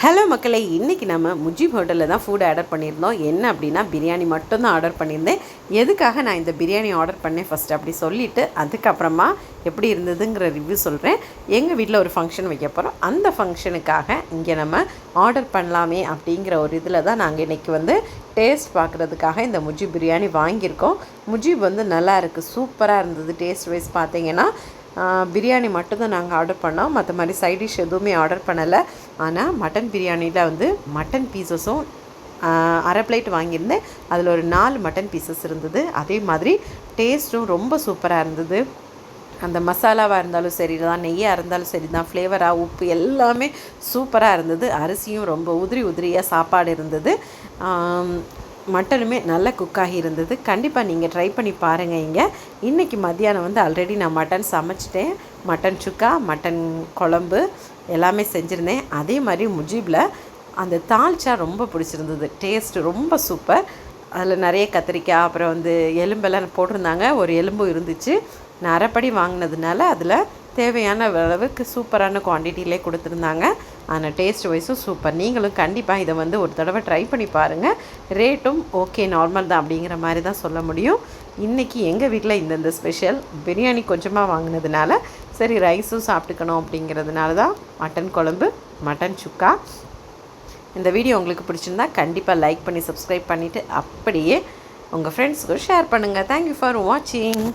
Hello மக்களே, இன்றைக்கி நம்ம முஜீப் ஹோட்டலில் தான் ஃபுட் ஆர்டர் பண்ணியிருந்தோம். என்ன அப்படின்னா பிரியாணி மட்டும்தான் ஆர்டர் பண்ணியிருந்தேன். எதுக்காக நான் இந்த பிரியாணி ஆர்டர் பண்ணேன் ஃபஸ்ட்டு அப்படி சொல்லிவிட்டு அதுக்கப்புறமா எப்படி இருந்ததுங்கிற ரிவ்யூ சொல்கிறேன். எங்கள் வீட்டில் ஒரு ஃபங்க்ஷன் வைக்க போகிறோம். அந்த ஃபங்க்ஷனுக்காக இங்கே நம்ம ஆர்டர் பண்ணலாமே அப்படிங்கிற ஒரு இதில் தான் நாங்கள் இன்றைக்கி வந்து டேஸ்ட் பார்க்குறதுக்காக இந்த முஜீப் பிரியாணி வாங்கியிருக்கோம். முஜீப் வந்து நல்லா இருக்குது, சூப்பராக இருந்தது. டேஸ்ட் வைஸ் பார்த்தீங்கன்னா பிரியாணி மட்டும்தான் நாங்கள் ஆர்டர் பண்ணோம். மற்ற மாதிரி சைட் டிஷ் எதுவுமே ஆர்டர் பண்ணலை. ஆனால் மட்டன் பிரியாணியில் வந்து மட்டன் பீசஸும் அரை பிளேட் வாங்கியிருந்தேன். அதில் ஒரு 4 மட்டன் பீசஸ் இருந்தது. அதே மாதிரி டேஸ்ட்டும் ரொம்ப சூப்பராக இருந்தது. அந்த மசாலாவாக இருந்தாலும் சரி தான், நெய்யாக இருந்தாலும் சரி தான், ஃப்ளேவராக உப்பு எல்லாமே சூப்பராக இருந்தது. அரிசியும் ரொம்ப உதிரியாக சாப்பாடு இருந்தது. மட்டனுமே நல்லா குக்காகி இருந்தது. கண்டிப்பாக நீங்கள் ட்ரை பண்ணி பாருங்கள். இன்றைக்கி மத்தியானம் வந்து ஆல்ரெடி நான் மட்டன் சமைச்சிட்டேன். மட்டன் சுக்கா, மட்டன் குழம்பு எல்லாமே செஞ்சுருந்தேன். அதே மாதிரி முஜீபில் அந்த தால்ச்சா ரொம்ப பிடிச்சிருந்தது. டேஸ்ட்டு ரொம்ப சூப்பர். அதில் நிறைய கத்திரிக்காய், அப்புறம் வந்து எலும்பெல்லாம் போட்டிருந்தாங்க. ஒரு எலும்பும் இருந்துச்சு. நான் அரைப்படி வாங்கினதுனால அதில் தேவையான அளவுக்கு சூப்பரான குவான்டிட்டியிலே கொடுத்துருந்தாங்க. ஆனால் டேஸ்ட் வைஸும் சூப்பர். நீங்களும் கண்டிப்பாக இதை வந்து ஒரு தடவை ட்ரை பண்ணி பாருங்கள். ரேட்டும் ஓகே, நார்மல் தான் அப்படிங்கிற மாதிரி தான் சொல்ல முடியும். இன்றைக்கி எங்கள் வீட்டில் இந்த ஸ்பெஷல் பிரியாணி கொஞ்சமாக வாங்கினதுனால சரி ரைஸும் சாப்பிட்டுக்கணும் அப்படிங்கிறதுனால தான் மட்டன் குழம்பு, மட்டன் சுக்கா. இந்த வீடியோ உங்களுக்கு பிடிச்சிருந்தா கண்டிப்பாக லைக் பண்ணி சப்ஸ்கிரைப் பண்ணிவிட்டு அப்படியே உங்கள் ஃப்ரெண்ட்ஸுக்கு ஷேர் பண்ணுங்கள். தேங்க்யூ ஃபார் வாட்சிங்.